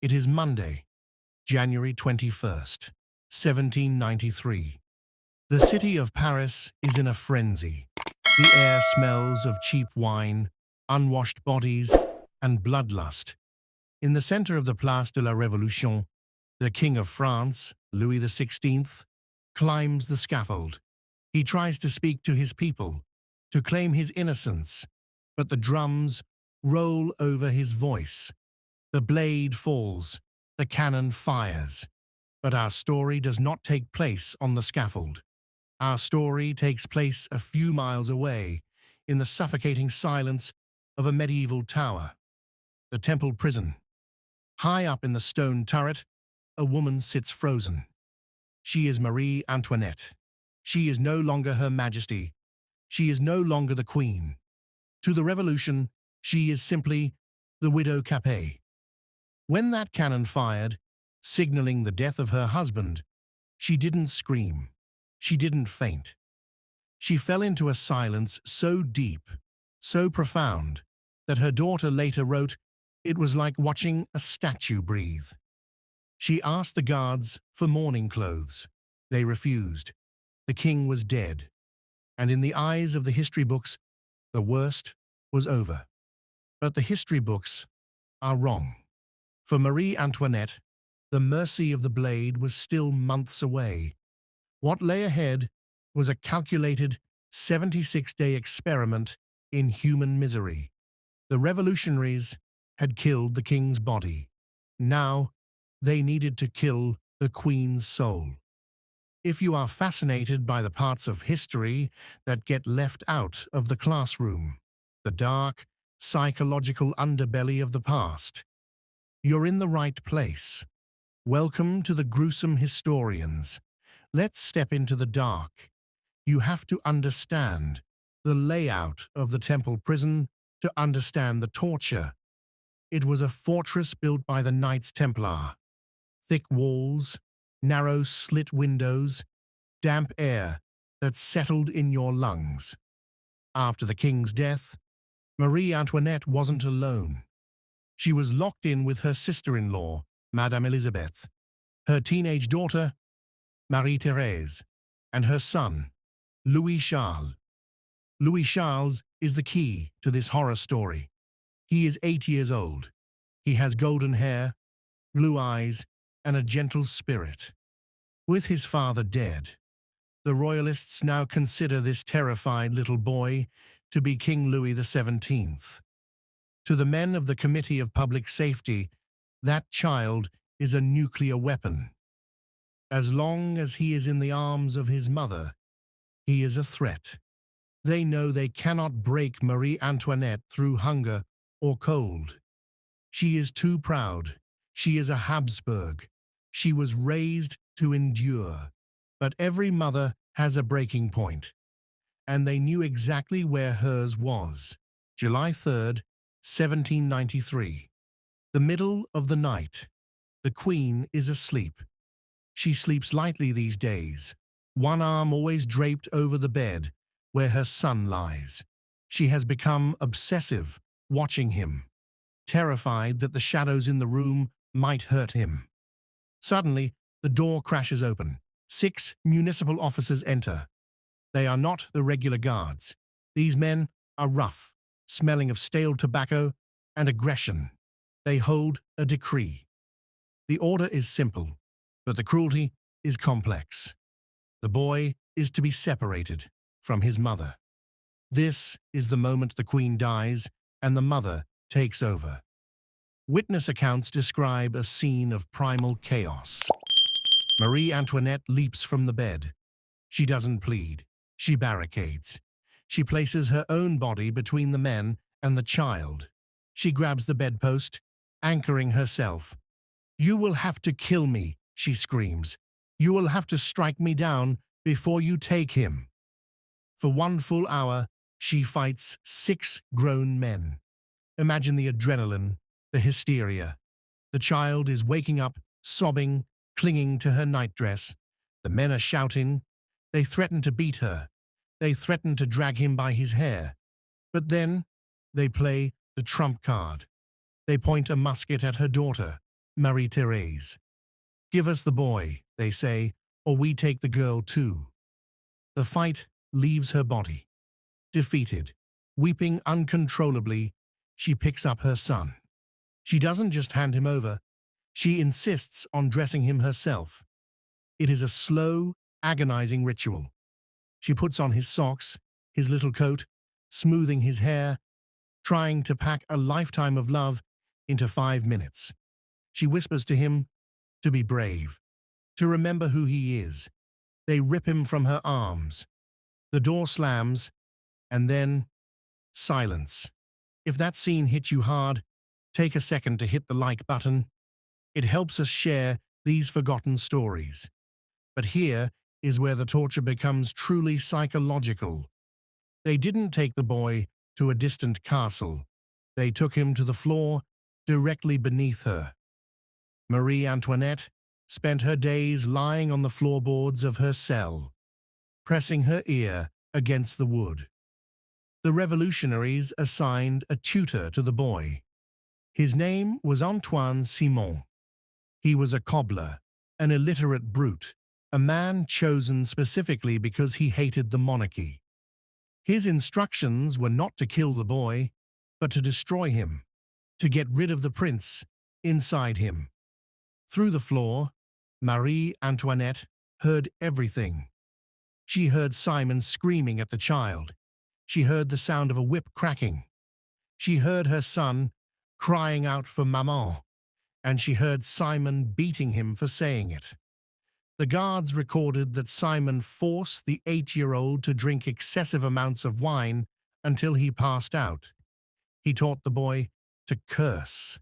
It is Monday, January 21st, 1793. The city of Paris is in a frenzy. The air smells of cheap wine, unwashed bodies, and bloodlust. In the center of the Place de la Révolution, the King of France, Louis XVI, climbs the scaffold. He tries to speak to his people, to claim his innocence, but the drums roll over his voice. The blade falls, the cannon fires. But our story does not take place on the scaffold. Our story takes place a few miles away, in the suffocating silence of a medieval tower. The Temple Prison. High up in the stone turret, a woman sits frozen. She is Marie Antoinette. She is no longer Her Majesty. She is no longer the Queen. To the Revolution, she is simply the Widow Capet. When that cannon fired, signaling the death of her husband, she didn't scream. She didn't faint. She fell into a silence so deep, so profound, that her daughter later wrote, "It was like watching a statue breathe." She asked the guards for mourning clothes. They refused. The king was dead. And in the eyes of the history books, the worst was over. But the history books are wrong. For Marie Antoinette, the mercy of the blade was still months away. What lay ahead was a calculated 76-day experiment in human misery. The revolutionaries had killed the king's body. Now, they needed to kill the queen's soul. If you are fascinated by the parts of history that get left out of the classroom, the dark, psychological underbelly of the past, you're in the right place. Welcome to the Gruesome Historians. Let's step into the dark. You have to understand the layout of the Temple Prison to understand the torture. It was a fortress built by the Knights Templar. Thick walls, narrow slit windows, damp air that settled in your lungs. After the king's death, Marie Antoinette wasn't alone. She was locked in with her sister-in-law, Madame Elizabeth, her teenage daughter, Marie-Thérèse, and her son, Louis Charles. Louis Charles is the key to this horror story. He is 8 years old. He has golden hair, blue eyes, and a gentle spirit. With his father dead, the royalists now consider this terrified little boy to be King Louis XVII. To the men of the Committee of Public Safety, that child is a nuclear weapon. As long as he is in the arms of his mother, he is a threat. They know they cannot break Marie Antoinette through hunger or cold. She is too proud. She is a Habsburg. She was raised to endure. But every mother has a breaking point, and they knew exactly where hers was. July 3rd, 1793. The middle of the night. The Queen is asleep. She sleeps lightly these days, one arm always draped over the bed where her son lies. She has become obsessive, watching him, terrified that the shadows in the room might hurt him. Suddenly, the door crashes open. 6 municipal officers enter. They are not the regular guards. These men are rough, smelling of stale tobacco and aggression. They hold a decree. The order is simple, but the cruelty is complex. The boy is to be separated from his mother. This is the moment the Queen dies and the mother takes over. Witness accounts describe a scene of primal chaos. Marie Antoinette leaps from the bed. She doesn't plead. She barricades. She places her own body between the men and the child. She grabs the bedpost, anchoring herself. "You will have to kill me," she screams. "You will have to strike me down before you take him." For 1 full hour, she fights 6 grown men. Imagine the adrenaline, the hysteria. The child is waking up, sobbing, clinging to her nightdress. The men are shouting. They threaten to beat her. They threaten to drag him by his hair. But then they play the trump card. They point a musket at her daughter. Marie-Thérèse. "Give us the boy," they say, "or we take the girl too." The fight leaves her body. Defeated, weeping uncontrollably, she picks up her son. She doesn't just hand him over, she insists on dressing him herself. It is a slow, agonizing ritual. She puts on his socks, his little coat, smoothing his hair, trying to pack a lifetime of love into 5 minutes. She whispers to him to be brave, to remember who he is. They rip him from her arms. The door slams, and then silence. If that scene hit you hard, take a second to hit the like button. It helps us share these forgotten stories. But here is where the torture becomes truly psychological. They didn't take the boy to a distant castle. They took him to the floor directly beneath her. Marie Antoinette spent her days lying on the floorboards of her cell, pressing her ear against the wood. The revolutionaries assigned a tutor to the boy. His name was Antoine Simon. He was a cobbler, an illiterate brute, a man chosen specifically because he hated the monarchy. His instructions were not to kill the boy, but to destroy him, to get rid of the prince inside him. Through the floor, Marie Antoinette heard everything. She heard Simon screaming at the child. She heard the sound of a whip cracking. She heard her son crying out for maman, and she heard Simon beating him for saying it. The guards recorded that Simon forced the 8-year-old to drink excessive amounts of wine until he passed out. He taught the boy to curse.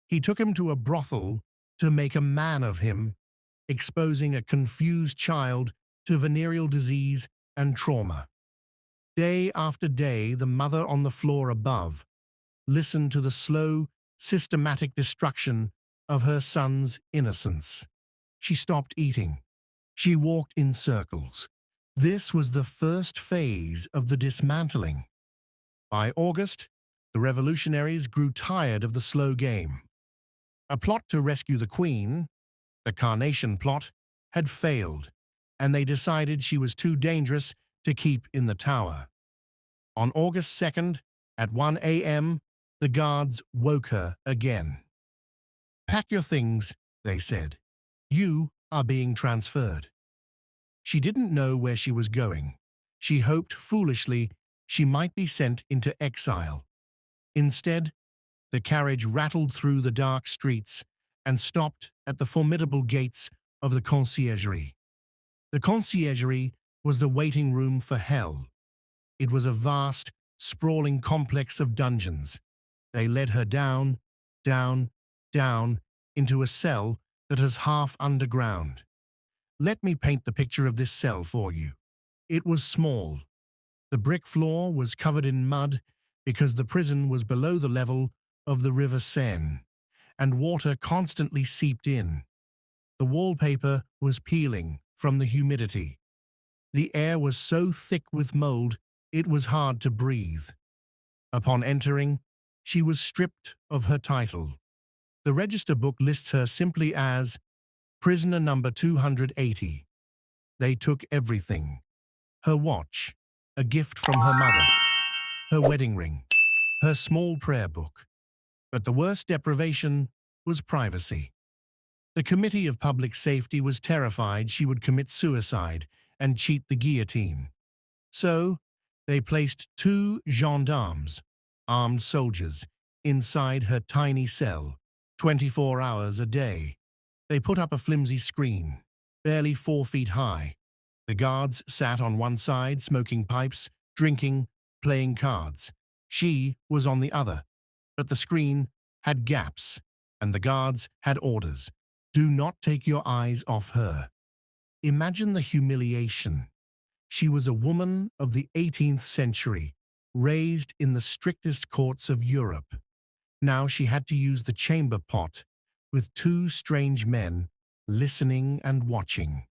He took him to a brothel to make a man of him, exposing a confused child to venereal disease and trauma. Day after day, the mother on the floor above listened to the slow, systematic destruction of her son's innocence. She stopped eating. She walked in circles. This was the first phase of the dismantling. By August, the revolutionaries grew tired of the slow game. A plot to rescue the queen, the Carnation plot, had failed, and they decided she was too dangerous to keep in the tower. On August 2nd, at 1 a.m., the guards woke her again. "Pack your things," they said. "You are being transferred." She didn't know where she was going. She hoped foolishly she might be sent into exile. Instead, the carriage rattled through the dark streets and stopped at the formidable gates of the Conciergerie. The Conciergerie was the waiting room for hell. It was a vast, sprawling complex of dungeons. They led her down, down, down, into a cell that was half underground. Let me paint the picture of this cell for you. It was small. The brick floor was covered in mud because the prison was below the level of the River Seine, and water constantly seeped in. The wallpaper was peeling from the humidity. The air was so thick with mold, it was hard to breathe. Upon entering, she was stripped of her title. The register book lists her simply as prisoner number 280. They took everything. Her watch, a gift from her mother, her wedding ring, her small prayer book. But the worst deprivation was privacy. The Committee of Public Safety was terrified she would commit suicide and cheat the guillotine. So, they placed 2 gendarmes, armed soldiers, inside her tiny cell, 24 hours a day. They put up a flimsy screen, barely 4 feet high. The guards sat on one side, smoking pipes, drinking, playing cards. She was on the other, but the screen had gaps, and the guards had orders. Do not take your eyes off her. Imagine the humiliation. She was a woman of the 18th century, raised in the strictest courts of Europe. Now she had to use the chamber pot with 2 strange men listening and watching.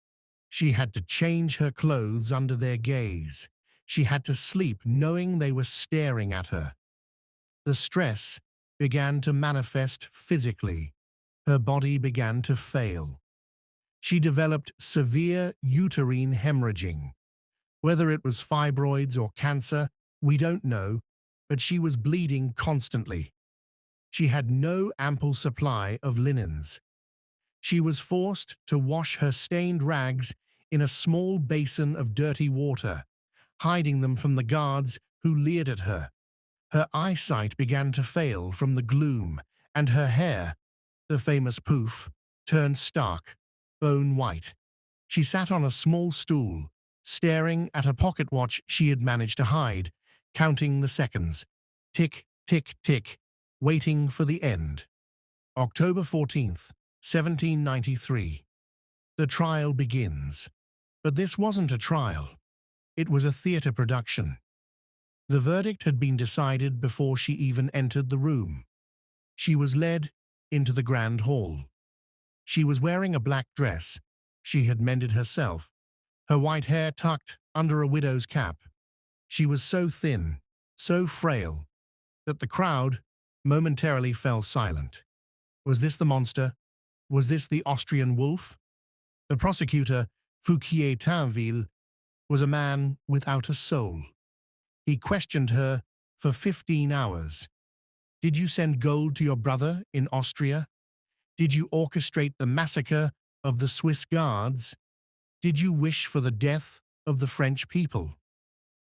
She had to change her clothes under their gaze. She had to sleep knowing they were staring at her. The stress began to manifest physically. Her body began to fail. She developed severe uterine hemorrhaging. Whether it was fibroids or cancer, we don't know, but she was bleeding constantly. She had no ample supply of linens. She was forced to wash her stained rags in a small basin of dirty water, hiding them from the guards who leered at her. Her eyesight began to fail from the gloom, and her hair, the famous poof, turned stark, bone white. She sat on a small stool, staring at a pocket watch she had managed to hide, counting the seconds. Tick, tick, tick, waiting for the end. October 14th, 1793. The trial begins. But this wasn't a trial. It was a theatre production. The verdict had been decided before she even entered the room. She was led into the grand hall. She was wearing a black dress she had mended herself, her white hair tucked under a widow's cap. She was so thin, so frail, that the crowd momentarily fell silent. Was this the monster? Was this the Austrian wolf? The prosecutor, Fouquier Tinville, was a man without a soul. He questioned her for 15 hours. Did you send gold to your brother in Austria? Did you orchestrate the massacre of the Swiss guards? Did you wish for the death of the French people?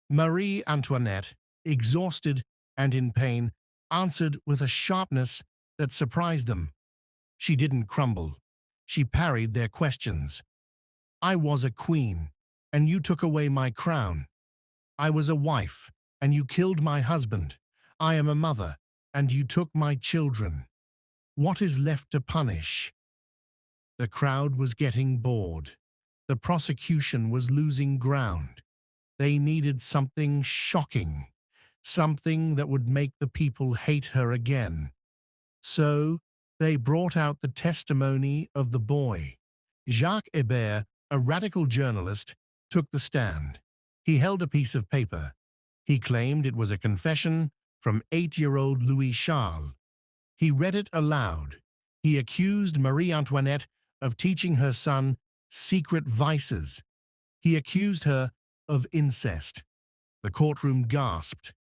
Marie Antoinette, exhausted and in pain, answered with a sharpness that surprised them. She didn't crumble. She parried their questions. I was a queen, and you took away my crown. I was a wife, and you killed my husband. I am a mother, and you took my children. What is left to punish? The crowd was getting bored. The prosecution was losing ground. They needed something shocking, something that would make the people hate her again. So they brought out the testimony of the boy. Jacques Hébert, a radical journalist, took the stand. He held a piece of paper. He claimed it was a confession from 8-year-old Louis Charles. He read it aloud. He accused Marie Antoinette of teaching her son secret vices. He accused her of incest. The courtroom gasped.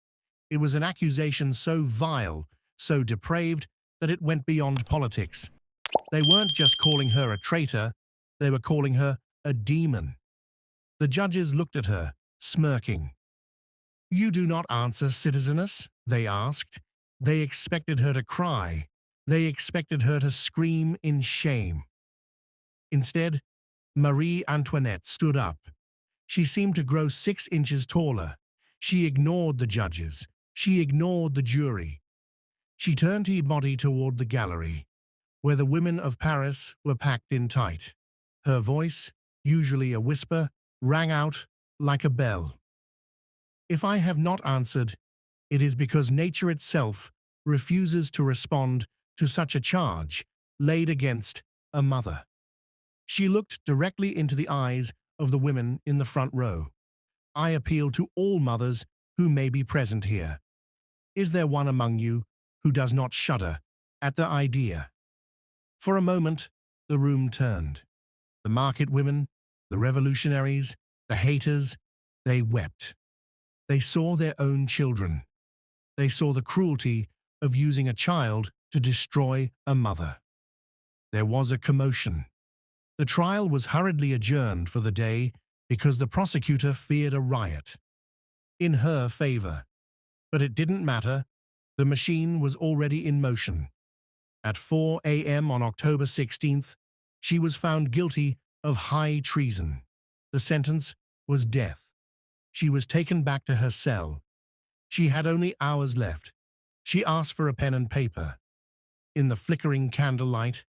It was an accusation so vile, so depraved, that it went beyond politics. They weren't just calling her a traitor, they were calling her a demon. The judges looked at her, smirking. You do not answer, citizeness, they asked. They expected her to cry. They expected her to scream in shame. Instead, Marie Antoinette stood up. She seemed to grow 6 inches taller. She ignored the judges. She ignored the jury. She turned her body toward the gallery, where the women of Paris were packed in tight. Her voice, usually a whisper, rang out like a bell. If I have not answered, it is because nature itself refuses to respond to such a charge laid against a mother. She looked directly into the eyes of the women in the front row. I appeal to all mothers who may be present here. Is there one among you who does not shudder at the idea? For a moment, the room turned. The market women, the revolutionaries, the haters, they wept. They saw their own children. They saw the cruelty of using a child to destroy a mother. There was a commotion. The trial was hurriedly adjourned for the day because the prosecutor feared a riot in her favor. But it didn't matter. The machine was already in motion. At 4 a.m. on October 16th, she was found guilty of high treason. The sentence was death. She was taken back to her cell. She had only hours left. She asked for a pen and paper. In the flickering candlelight,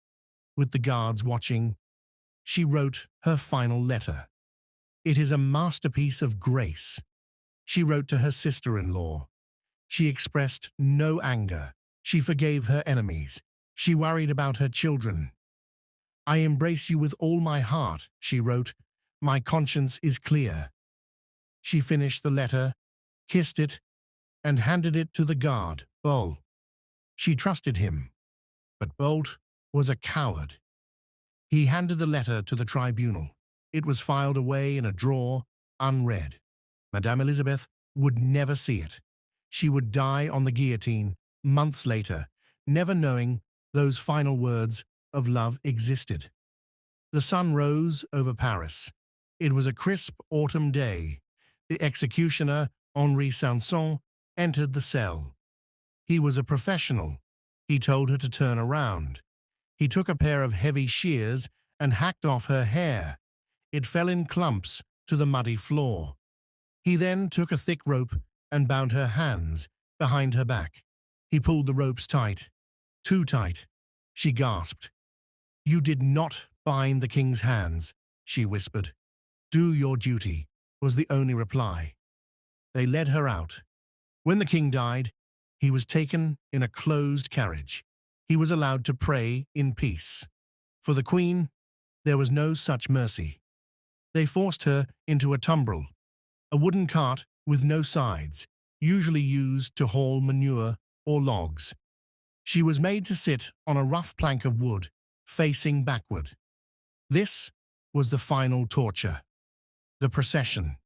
with the guards watching, she wrote her final letter. It is a masterpiece of grace. She wrote to her sister-in-law. She expressed no anger. She forgave her enemies. She worried about her children. I embrace you with all my heart, she wrote. My conscience is clear. She finished the letter, kissed it, and handed it to the guard, Bolt. She trusted him. But Bolt was a coward. He handed the letter to the tribunal. It was filed away in a drawer, unread. Madame Elizabeth would never see it. She would die on the guillotine months later, never knowing those final words of love existed. The sun rose over Paris. It was a crisp autumn day. The executioner, Henri Sanson, entered the cell. He was a professional. He told her to turn around. He took a pair of heavy shears and hacked off her hair. It fell in clumps to the muddy floor. He then took a thick rope and bound her hands behind her back. He pulled the ropes tight, too tight. She gasped. "You did not bind the king's hands," she whispered. "Do your duty," was the only reply. They led her out. When the king died, he was taken in a closed carriage. He was allowed to pray in peace. For the queen, there was no such mercy. They forced her into a tumbrel, a wooden cart with no sides, usually used to haul manure or logs. She was made to sit on a rough plank of wood, facing backward. This was the final torture. The procession.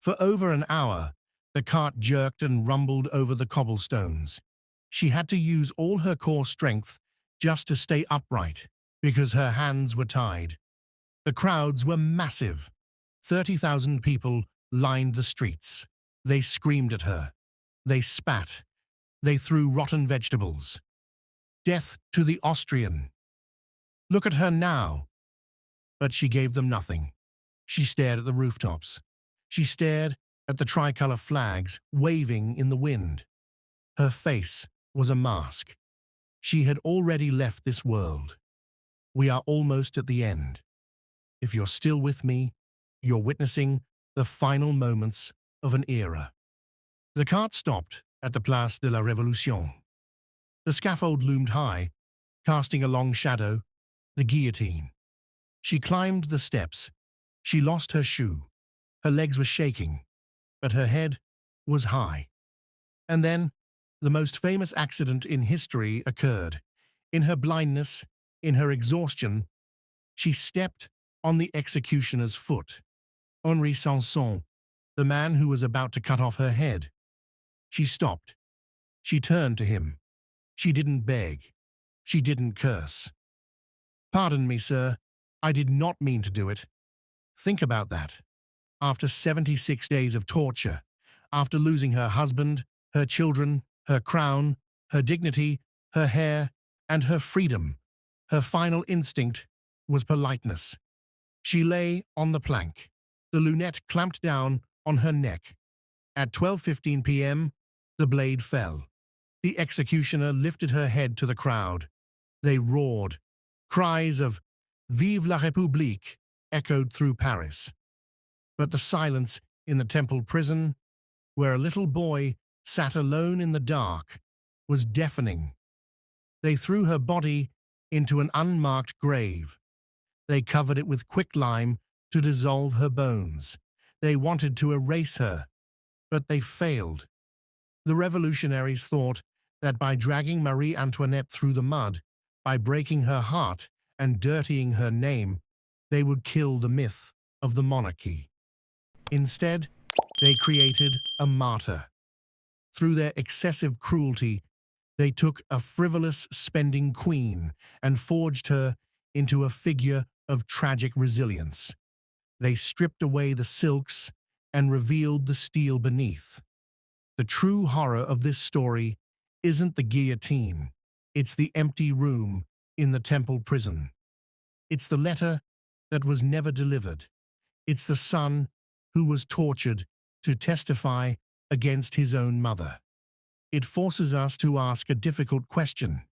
For over an hour, the cart jerked and rumbled over the cobblestones. She had to use all her core strength just to stay upright, because her hands were tied. The crowds were massive. 30,000 people lined the streets. They screamed at her. They spat. They threw rotten vegetables. "Death to the Austrian! Look at her now!" But she gave them nothing. She stared at the rooftops. She stared at the tricolour flags waving in the wind. Her face was a mask. She had already left this world. We are almost at the end. If you're still with me, you're witnessing the final moments of an era. The cart stopped at the Place de la Révolution. The scaffold loomed high, casting a long shadow, the guillotine. She climbed the steps. She lost her shoe. Her legs were shaking, but her head was high. And then, the most famous accident in history occurred. In her blindness, in her exhaustion, she stepped on the executioner's foot. Henri Sanson, the man who was about to cut off her head. She stopped. She turned to him. She didn't beg. She didn't curse. "Pardon me, sir. I did not mean to do it." Think about that. After 76 days of torture, after losing her husband, her children, her crown, her dignity, her hair, and her freedom, her final instinct was politeness. She lay on the plank, the lunette clamped down on her neck. At 12:15 p.m., the blade fell. The executioner lifted her head to the crowd. They roared. Cries of "Vive la République" echoed through Paris. But the silence in the Temple prison, where a little boy sat alone in the dark, was deafening. They threw her body into an unmarked grave. They covered it with quicklime to dissolve her bones. They wanted to erase her, but they failed. The revolutionaries thought that by dragging Marie Antoinette through the mud, by breaking her heart and dirtying her name, they would kill the myth of the monarchy. Instead, they created a martyr. Through their excessive cruelty, they took a frivolous spending queen and forged her into a figure of tragic resilience. They stripped away the silks and revealed the steel beneath. The true horror of this story isn't the guillotine. It's the empty room in the Temple prison. It's the letter that was never delivered. It's the son who was tortured to testify against his own mother. It forces us to ask a difficult question.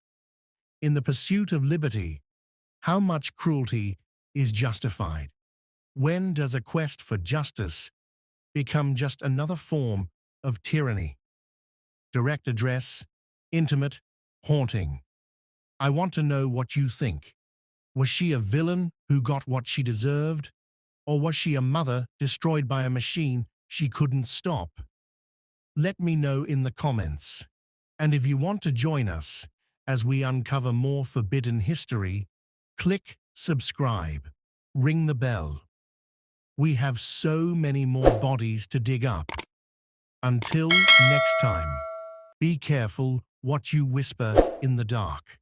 In the pursuit of liberty, how much cruelty is justified? When does a quest for justice become just another form of tyranny? Direct address, intimate, haunting. I want to know what you think. Was she a villain who got what she deserved? Or was she a mother destroyed by a machine she couldn't stop? Let me know in the comments. And if you want to join us As we uncover more forbidden history, click subscribe, ring the bell. We have so many more bodies to dig up. Until next time, be careful what you whisper in the dark.